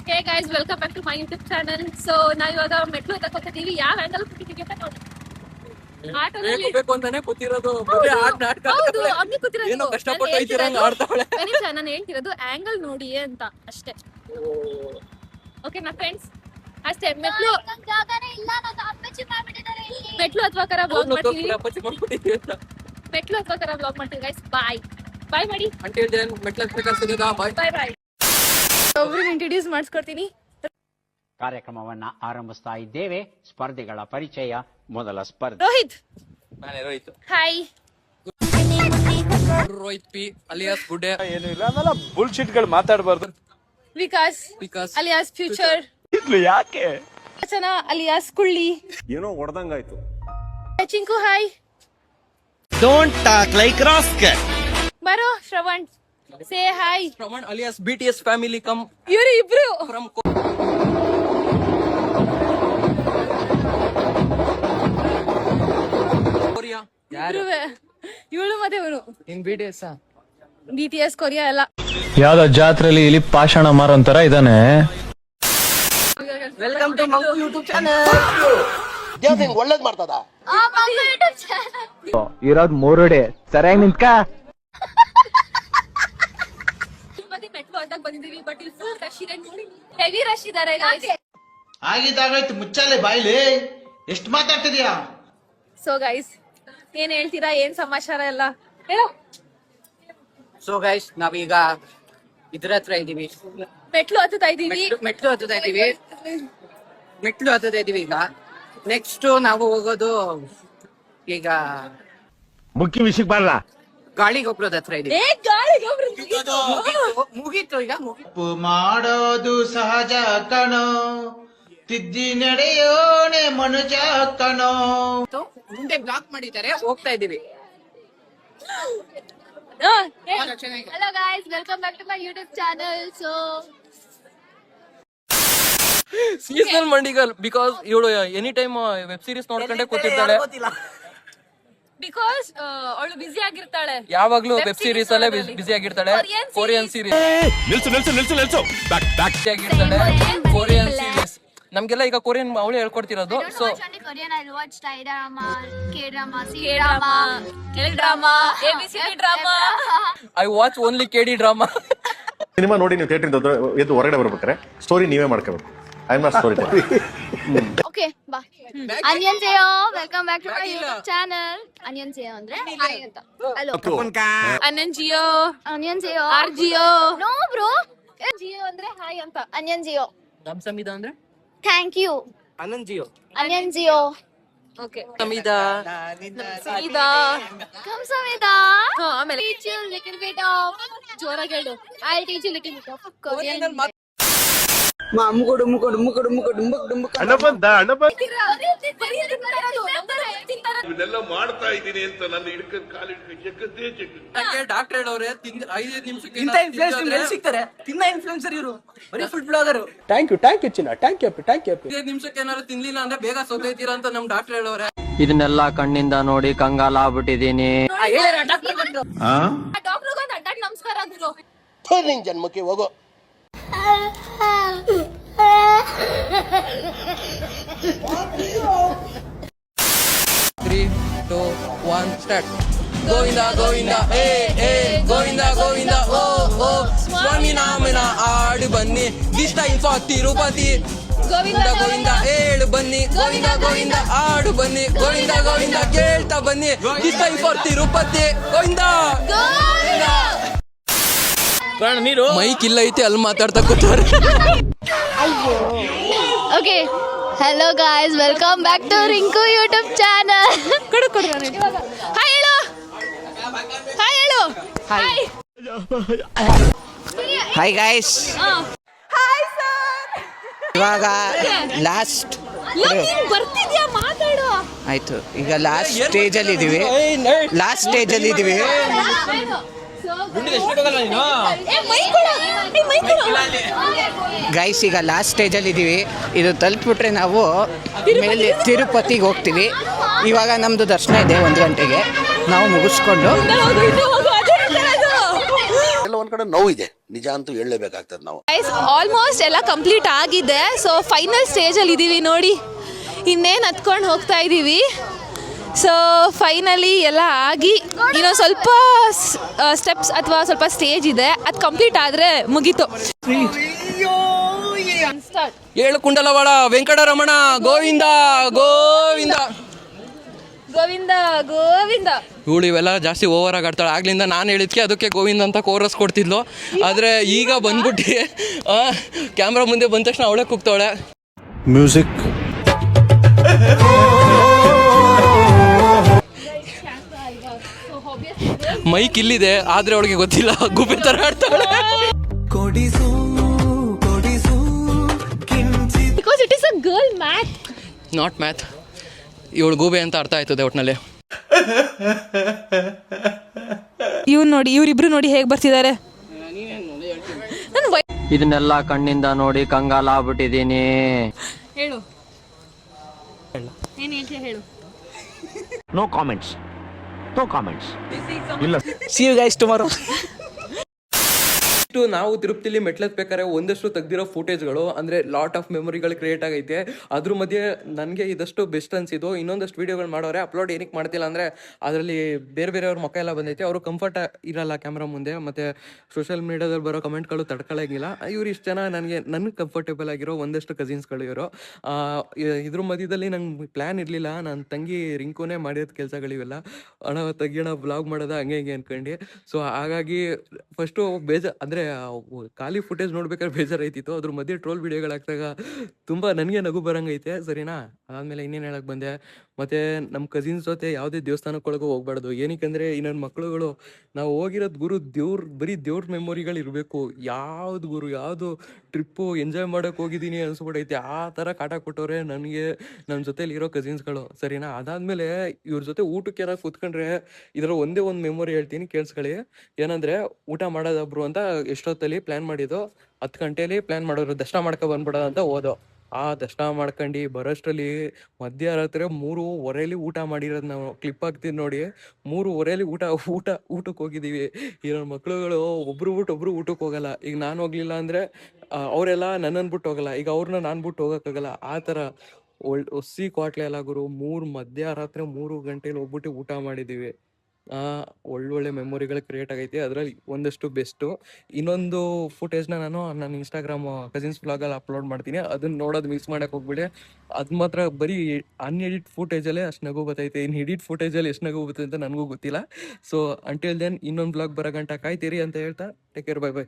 Hey guys, welcome back to my YouTube channel. So ನಾವು ಇವಾಗ ಮೆಟ್ಲು ಹತ್ತಕೋತಿದೀವಿ. ಯಾವ ಆಂಗಲ್ ಕೂತಿದೀವಿ ಅಂತ ನೋಡಿ. ಆಟೋದಲ್ಲಿ ಬೇಕು ಅಂತಾನೆ ಕೂತಿರೋದು. ಹೌದು, ಅಮ್ಮಿ ಕೂತಿರೋದು. ಏನೋ ಕಷ್ಟಪಟ್ಟು ಐತಿರಂಗ ಆಡ್ತಾವಳೆ. ನಾನು ಹೇಳ್ತಿರೋದು ಆಂಗಲ್ ನೋಡಿ ಅಂತ ಅಷ್ಟೇ. ಓಕೆನಾ ಫ್ರೆಂಡ್ಸ್? ಅಷ್ಟೇ. ಮೆಟ್ಲು ಅಥವಾ ಕರ ಬ್ಲಾಗ್ ಮಾಡ್ತೀವಿ. ಮೆಟ್ಲು ಅಥವಾ ಕರ ಬ್ಲಾಗ್ ಮಾಡ್ತೀವಿ ಗೈಸ್. ಬಾಯ್ ಬಾಯ್ ಮಾಡಿ. ಅಂಟಿಲ್ ದೆನ್ ಮೆಟ್ಲು ಹತ್ತಬೇಕಾಗ್ತದ. ಬಾಯ್ ಬಾಯ್ ಬಾಯ್. ಒಬ್ರು ಇಂಟ್ರೊಡ್ಯೂಸ್ ಮಾಡಿಸ್ಕೊಡ್ತೀನಿ. ಕಾರ್ಯಕ್ರಮವನ್ನ ಆರಂಭಿಸ್ತಾ ಇದ್ದೇವೆ. ಸ್ಪರ್ಧಿಗಳ ಪರಿಚಯ. ಮೊದಲ ಸ್ಪರ್ಧೆ ರೋಹಿತ್. ನಾನೇ Rohit. Hi. Rohit P alias ಗುಡ್ಡೆ. ಏನು ಇಲ್ಲ ಅನ್ನಲ್ಲ, ಬುಲ್ಶಿಟ್ ಗಳು ಮಾತಾಡಬಾರ್ದು. Vikas alias future. ಯಾಕೆ ರಚನಾ ಅಲಿಯಾಸ್ ಕುಳ್ಳಿ. ಏನೋ ಹೊಡೆದಂಗಾಯ್ತು. Chinku hi. Don't talk like rascal. ಬರೋ Shravan, say hi. Shravan alias BTS family come. ಇವರು ಇಬ್ರು ಫ್ರಮ್ ಕೊರಿಯಾ. ಇವಳು ಮತ್ತೆ ಇವನು ಇನ್ BTS ಕೊರಿಯಾ ಎಲ್ಲ. ಯಾವ್ದೋ ಜಾತ್ರೆಲಿ ಇಲ್ಲಿ ಪಾಷಾಣ ಮಾರೋಂತರ ಇದಾನೆ. Welcome to Manku YouTube channel. ದೇವ್ರ ಒಳ್ಳೇದ್ ಮಾಡ್ತದ. ಇರೋದ್ 3 ಡೇ ಸರಿಯಾಗಿ ನಿಂತ್ಕ. ಮೆಟ್ಲು ಅಡ್ಡಕ್ ಬಂದಿದೀವಿ. ಬಟ್ ಇಲ್ಲಿ ಫುಲ್ ರಶ್ ಇದೆ ನೋಡಿ. ಹೆವಿ ರಶ್ ಇದಾರೆ. ಆಗಿದ್ದಾಗಾಯ್ತು, ಮುಚ್ಚಾಲೆ ಬಾಯ್ಲಿ. ಎಷ್ಟು ಮಾತಾಡ್ತಿದ್ಯಾ? ಸೊ ಗೈಸ್, ಏನ್ ಹೇಳ್ತೀರಾ? ಏನ್ ಸಮಾಚಾರ ಎಲ್ಲ ಹೇಳೋ. ಸೊ ಗೈಸ್, ನಾವೀಗ ಇದ್ರ ಹತ್ರ ಇದೀವಿ. ಮೆಟ್ಲು ಹತ್ತುತ್ತಾ ಇದೀವಿ. ಮೆಟ್ಲು ಹತ್ತುತ್ತಾ ಇದೀವಿ ಈಗ. ನೆಕ್ಸ್ಟ್ ನಾವು ಹೋಗೋದು ಈಗ ಮುಖ್ಯ ವಿಷಯಕ್ಕೆ ಬರಲ್ಲ. ಗಾಳಿ ಗೊಬ್ಬರದ ಹತ್ರ ಇದೀವಿ. ಮುಗೀತು ಈಗ. ತಪ್ಪು ಮಾಡೋದು ಸಹಜ ಕಣೋ, ತಿದ್ದಿ ನಡೆಯೋಣೆ ಮನುಜ ಕಣೋ. ಮುಂದೆ ಬ್ಲಾಕ್ ಮಾಡಿದ್ದಾರೆ, ಹೋಗ್ತಾ ಇದೀವಿ. Hello guys, welcome back to my YouTube channel. So seasonal ಮಂಡಿಗಲ್ ಬಿಕಾಸ್ ಇವಳು ಎನಿ ಟೈಮ್ ವೆಬ್ ಸೀರೀಸ್ ನೋಡ್ಕೊಂಡೆ ಕೂತಿರ್ತಾಳೆ. because ಅವಳು ಬಿಸಿ ಆಗಿರ್ತಾಳೆ. ಯಾವಾಗ್ಲೂ ವೆಬ್ ಸೀರೀಸ್ ಅಲ್ಲೇ ಬಿಸಿ ಆಗಿರ್ತಾಳೆ. ಕೊರಿಯನ್ ಸೀರೀಸ್ ಆಗಿರ್ತಾಳೆ. ಕೊರಿಯನ್ ಸೀರೀಸ್ ನಮ್ಗೆಲ್ಲ ಈಗ ಕೊರಿಯನ್ ಅವಳು ಹೇಳ್ಕೊಡ್ತಿರೋದು. So Korean, I watch Thai drama, K-drama, K-drama, L-drama, ABCD drama. I watch only KD drama. Cinema ನೋಡಿ ನೀವು ಥಿಯೇಟರ್ ಎದ್ದು ಹೊರಗಡೆ ಬರ್ಬೇಕಾರೆ ಸ್ಟೋರಿ ನೀವೇ ಮಾಡ್ಕೋಬೇಕು. I am not story teller. Okay, bye. 안녕하세요. Welcome back to my YouTube channel. 안녕하세요 ಅಂದ್ರೆ hi ಅಂತ. Hello. ಅನಂಜಿಯೋ, 안녕하세요. RGO. No bro. Jio ಅಂದ್ರೆ hi ಅಂತ. 안녕하세요. ನಮ್ ಸಂವಿಧ ಅಂದ್ರೆ Thank you. ಅನಂಜಿಯೋ. 안녕하세요. Okay. ಸಂವಿಧ ಸೀದಾ. 감사합니다. ಆಮೇಲೆ Teach you little bit of ಜೋರಾಗಿ ಹೇಳು. I'll teach you little bit of Korean. ಅಣ್ಣ ಬಂದ ಇವನ್ನೆಲ್ಲ ಮಾಡ್ತಾ ಇದ್ದೀನಿ ಅಂತ ನನ್ನ ಹಿಡ್ಕೊಂಡು ಕಾಲಿಡ್ಕೊಂಡು ಜಗತ್ತೇ ಜಗತ್ತು. ಡಾಕ್ಟರ್ ಹೇಳೋರೆ 5 ನಿಮಿಷಕ್ಕೆ ಇಂತ ಇನ್ಫ್ಲುಯೆನ್ಸರ್ ಸಿಗ್ತಾರೆ. ತಿನ್ನ ಇನ್ಫ್ಲುಯೆನ್ಸರ್ ಇವರು, ಬರೀ ಫುಡ್ ಬ್ಲಾಗರ್. ಥ್ಯಾಂಕ್ ಯು ಚಿನ್ನ, ಥ್ಯಾಂಕ್ ಯು. 5 ನಿಮಿಷಕ್ಕೆ ಏನಾದ್ರು ತಿನ್ಲಿಲ್ಲ ಅಂದ್ರೆ ಬೇಗ ಸೋತೈತೀರಾ ಅಂತ ನಮ್ ಡಾಕ್ಟರ್ ಹೇಳೋರೆ. ಇದನ್ನೆಲ್ಲ ಕಣ್ಣಿಂದ ನೋಡಿ ಕಂಗಾಲ ಆಗ್ಬಿಟ್ಟಿದೀನಿ. ಡಾಕ್ಟರ್ಗೊಂದು ಅಡ್ಡಾಡ್ ನಮಸ್ಕಾರ ಗುರು. ನಿನ್ ಜನ್ಮಕ್ಕೆ ಹೋಗೋ. Three, 2, 1, start. ಗೋವಿಂದ ಗೋವಿಂದ ಏ ಗೋವಿಂದ ಗೋವಿಂದ ಓ ಸ್ವಾಮಿ ನಾಮನ ಆಡು ಬನ್ನಿ. This time for Tirupati. Govinda Govinda ಹೇಳು ಬನ್ನಿ. ಗೋವಿಂದ ಗೋವಿಂದ ಆಡು ಬನ್ನಿ. ಗೋವಿಂದ ಗೋವಿಂದ ಕೇಳ್ತಾ ಬನ್ನಿ. This time for Tirupati. Govinda ನೀರು ಮೈಕ್ ಇಲ್ಲ ಐತಿ, ಅಲ್ಲಿ ಮಾತಾಡ್ತಾ ಕೂತಾರೆ. Okay. Hello guys, welcome back to Rinku YouTube channel. ಕೊಡು ಹಾಯ್ ಹೇಳು. ಹಾಯ್ ಹೇಳು. Hi. Hi guys, hi sir. ಇವಾಗ ಲಾಸ್ಟ್ ಬರ್ತಿದ್ಯಾ? ಮಾತಾಡು. ಆಯ್ತು. ಈಗ ಲಾಸ್ಟ್ ಸ್ಟೇಜ್ ಅಲ್ಲಿ ಇದೀವಿ. ಗೈಸ್, ಈಗ ಲಾಸ್ಟ್ ಸ್ಟೇಜ್ ಅಲ್ಲಿ ಇದೀವಿ. ಇದು ತಲುಪಿಬಿಟ್ರೆ ನಾವು ಮೇಲೆ ತಿರುಪತಿಗೆ ಹೋಗ್ತೀವಿ. ಇವಾಗ ನಮ್ದು ದರ್ಶನ ಇದೆ 1 ಗಂಟೆಗೆ. ನಾವು ಮುಗಿಸ್ಕೊಂಡು ಒಂದ್ ಕಡೆ ನೋವಿದೆ, ನಿಜ ಅಂತೂ ಹೇಳಲೇಬೇಕಾಗ್ತದೆ ನಾವು. ಆಲ್ಮೋಸ್ಟ್ ಎಲ್ಲ ಕಂಪ್ಲೀಟ್ ಆಗಿದೆ. ಸೊ ಫೈನಲ್ ಸ್ಟೇಜಲ್ಲಿ ಇದ್ದೀವಿ ನೋಡಿ, ಇನ್ನೇನು ಹತ್ಕೊಂಡು ಹೋಗ್ತಾ ಇದ್ದೀವಿ. ಸೊ ಫೈನಲಿ ಎಲ್ಲ ಆಗಿ ಇನ್ನೊಂದು ಸ್ವಲ್ಪ ಸ್ಟೆಪ್ಸ್ ಅಥವಾ ಸ್ವಲ್ಪ ಸ್ಟೇಜ್ ಇದೆ, ಅದು ಕಂಪ್ಲೀಟ್ ಆದರೆ ಮುಗೀತು. ಏಳು ಕುಂಡಲವಾಡ ವೆಂಕಟರಮಣ ಗೋವಿಂದ ಗೋವಿಂದ ಗೋವಿಂದ ಗೋವಿಂದ. ಇವಳು ಇವೆಲ್ಲ ಜಾಸ್ತಿ ಓವರ್ ಆಗಿ ಆಡ್ತಾಳೆ. ಆಗ್ಲಿಂದ ನಾನು ಹೇಳಿದ್ಕೆ ಅದಕ್ಕೆ ಗೋವಿಂದ ಅಂತ ಕೋರಸ್ ಕೊಡ್ತಿದ್ಲು. ಆದರೆ ಈಗ ಬಂದ್ಬಿಟ್ಟು ಕ್ಯಾಮ್ರಾ ಮುಂದೆ ಬಂದ ತಕ್ಷಣ ಅವಳೇ ಕೂಗ್ತಾವಳೆ. ಮ್ಯೂಸಿಕ್ ಮೈಕ್ ಇಲ್ಲಿದೆ, ಆದರೆ ಅವಳಿಗೆ ಗೊತ್ತಿಲ್ಲ, ಗುಬ್ಬೆ ಥರ ಆಡ್ತಾಳೆ. Because it is a girl math, not math. ಇವಳು ಗೂಬೆ ಅಂತ ಅರ್ಥ ಆಯ್ತದೆ ಒಟ್ಟಿನಲ್ಲಿ. ನೋಡಿ ಇವರಿಬ್ರು ನೋಡಿ ಹೇಗೆ ಬರ್ತಿದ್ದಾರೆ. ಇದನ್ನೆಲ್ಲ ಕಣ್ಣಿಂದ ನೋಡಿ ಕಂಗಾಲಾಗ್ಬಿಟ್ಟಿದೀನಿ. ಹೇಳು, ಏನು ಹೇಳ್ತೀಯ ಹೇಳು. No comments. See you guys tomorrow. ನಾವು ತಿರುಪತಿಲಿ ಮೆಟ್ಲೆತ್ಬೇಕಾದ್ರೆ ಒಂದಷ್ಟು ತೆಗ್ದಿರೋ ಫುಟೇಜ್ಗಳು, ಅಂದರೆ ಲಾಟ್ ಆಫ್ ಮೆಮೊರಿಗಳು ಕ್ರಿಯೇಟ್ ಆಗೈತೆ. ಅದ್ರ ಮಧ್ಯೆ ನನಗೆ ಇದಷ್ಟು ಬೆಸ್ಟ್ ಅನಿಸಿದ್ದು. ಇನ್ನೊಂದಷ್ಟು ವೀಡಿಯೋಗಳು ಮಾಡೋರೆ, ಅಪ್ಲೋಡ್ ಏನಕ್ಕೆ ಮಾಡ್ತಿಲ್ಲ ಅಂದರೆ ಅದರಲ್ಲಿ ಬೇರೆ ಬೇರೆಯವ್ರ ಮುಖ ಎಲ್ಲ ಬಂದೈತೆ, ಅವರು ಕಂಫರ್ಟ್ ಇರಲ್ಲ ಕ್ಯಾಮ್ರಾ ಮುಂದೆ, ಮತ್ತು ಸೋಷಿಯಲ್ ಮೀಡಿಯಾದಲ್ಲಿ ಬರೋ ಕಮೆಂಟ್ಗಳು ತಡ್ಕೊಳ್ಳೋಂಗಿಲ್ಲ. ಇವ್ರು ಇಷ್ಟು ಜನ ನನಗೆ ಕಂಫರ್ಟೇಬಲ್ ಆಗಿರೋ ಒಂದಷ್ಟು ಕಸಿನ್ಸ್ಗಳು ಇವರು. ಇದ್ರ ಮಧ್ಯದಲ್ಲಿ ನಂಗೆ ಪ್ಲ್ಯಾನ್ ಇರಲಿಲ್ಲ. ನನ್ನ ತಂಗಿ ರಿಂಕುನೇ ಮಾಡಿರೋದು ಕೆಲಸಗಳಿವೆಲ್ಲ, ಹಣ ತೆಗಿಯೋಣ ಬ್ಲಾಗ್ ಮಾಡೋದ ಹಂಗೆ ಹಿಂಗೆ ಅಂದ್ಕೊಂಡು. ಸೊ ಹಾಗಾಗಿ ಫಸ್ಟು ಅಂದರೆ ಖಾಲಿ ಫುಟೇಜ್ ನೋಡ್ಬೇಕಾದ್ರೆ ಬೇಜಾರೈತಿತ್ತು. ಅದ್ರ ಮಧ್ಯೆ ಟ್ರೋಲ್ ವಿಡಿಯೋಗಳಾಗ್ದಾಗ ತುಂಬ ನನಗೆ ನಗು ಬರಂಗೈತೆ. ಸರಿನಾ? ಅದಾದಮೇಲೆ ಇನ್ನೇನು ಹೇಳಕ್ಕೆ ಬಂದೆ, ಮತ್ತು ನಮ್ಮ ಕಸಿನ್ಸ್ ಜೊತೆ ಯಾವುದೇ ದೇವಸ್ಥಾನಕ್ಕೊಳಗೂ ಹೋಗ್ಬಾರ್ದು. ಏನಕ್ಕೆ ಈ ನನ್ನ ಮಕ್ಕಳುಗಳು ನಾವು ಹೋಗಿರೋದು ಬರೀ ದೇವ್ರ ಮೆಮೊರಿಗಳು ಇರಬೇಕು. ಯಾವ್ದು ಯಾವುದು ಟ್ರಿಪ್ಪು ಎಂಜಾಯ್ ಮಾಡೋಕ್ಕೆ ಹೋಗಿದ್ದೀನಿ ಅನ್ಸ್ಬಿಟ್ಟೈತೆ. ಆ ಥರ ಕಾಟ ಕೊಟ್ಟವ್ರೆ ನನಗೆ ನನ್ನ ಜೊತೆಲಿ ಇರೋ ಕಸಿನ್ಸ್ಗಳು. ಸರಿನಾ? ಅದಾದಮೇಲೆ ಇವ್ರ ಜೊತೆ ಊಟಕ್ಕೆ ಏನಾರು ಕೂತ್ಕೊಂಡ್ರೆ ಇದರ ಒಂದೇ ಒಂದು ಮೆಮೊರಿ ಹೇಳ್ತೀನಿ, ಕೇಳಿಸ್ಕೊಳ್ಳಿ. ಏನಂದರೆ ಊಟ ಮಾಡೋದಬ್ರು ಅಂತ ಎಷ್ಟೊತ್ತಲ್ಲಿ ಪ್ಲ್ಯಾನ್ ಮಾಡಿದ್ದು, 10 ಗಂಟೆಯಲ್ಲಿ ಪ್ಲ್ಯಾನ್ ಮಾಡೋರು, ದರ್ಶನ ಮಾಡ್ಕೊ ಬಂದ್ಬಿಡೋದು ಅಂತ ಹೋದೋ. ಆ ದರ್ಶನ ಮಾಡ್ಕೊಂಡು ಬರೋಷ್ಟರಲ್ಲಿ ಮಧ್ಯರಾತ್ರಿ 3:15 ಊಟ ಮಾಡಿರೋದು. ನಾವು ಕ್ಲಿಪ್ ಹಾಕ್ತೀವಿ ನೋಡಿ, 3:15 ಊಟಕ್ಕೆ ಹೋಗಿದ್ದೀವಿ. ಈ ನನ್ನ ಮಕ್ಳುಗಳು ಒಬ್ರು ಊಟಕ್ಕೆ ಹೋಗಲ್ಲ. ಈಗ ನಾನು ಹೋಗ್ಲಿಲ್ಲ ಅಂದರೆ ಅವರೆಲ್ಲ ನನ್ನನ್ನು ಬಿಟ್ಟು ಹೋಗಲ್ಲ, ಈಗ ಅವ್ರನ್ನ ನಾನು ಬಿಟ್ಟು ಹೋಗೋಕ್ಕಾಗಲ್ಲ. ಆ ಥರ ಒಸಿ ಕ್ವಾಟ್ಲೆ ಎಲ್ಲ ಗುರು. ಮಧ್ಯರಾತ್ರಿ 3 ಗಂಟೆಲಿ ಹೋಗ್ಬಿಟ್ಟು ಊಟ ಮಾಡಿದ್ದೀವಿ. ಒಳ್ಳೊಳ್ಳೆ ಮೆಮೊರಿಗಳು ಕ್ರಿಯೇಟ್ ಆಗೈತಿ. ಅದರಲ್ಲಿ ಒಂದಷ್ಟು ಬೆಸ್ಟು. ಇನ್ನೊಂದು ಫುಟೇಜ್ನ ನಾನು ನನ್ನ ಇನ್ಸ್ಟಾಗ್ರಾಮ್ ಕಸಿನ್ಸ್ ಬ್ಲಾಗಲ್ಲಿ ಅಪ್ಲೋಡ್ ಮಾಡ್ತೀನಿ, ಅದನ್ನ ನೋಡೋದು ಮಿಸ್ ಮಾಡೋಕೆ ಹೋಗ್ಬಿಡಿ. ಅದು ಮಾತ್ರ ಬರೀ ಅನ್ಎಡಿಟ್ ಫುಟೇಜಲ್ಲೇ ಅಷ್ಟು ನಗು ಬರ್ತೈತೆ. ಇನ್ನು ಎಡಿಟ್ ಫುಟೇಜಲ್ಲಿ ಎಷ್ಟು ನಗು ಬರ್ತೈತೆ ಅಂತ ನನಗೂ ಗೊತ್ತಿಲ್ಲ. ಸೊ ಅಂಟಿಲ್ ದೆನ್ ಇನ್ನೊಂದು ಬ್ಲಾಗ್ ಬರೋ ಗಂಟ ಕಾಯ್ತೀರಿ ಅಂತ ಹೇಳ್ತಾ ಟೇಕ್ ಕೇರ್, ಬೈ.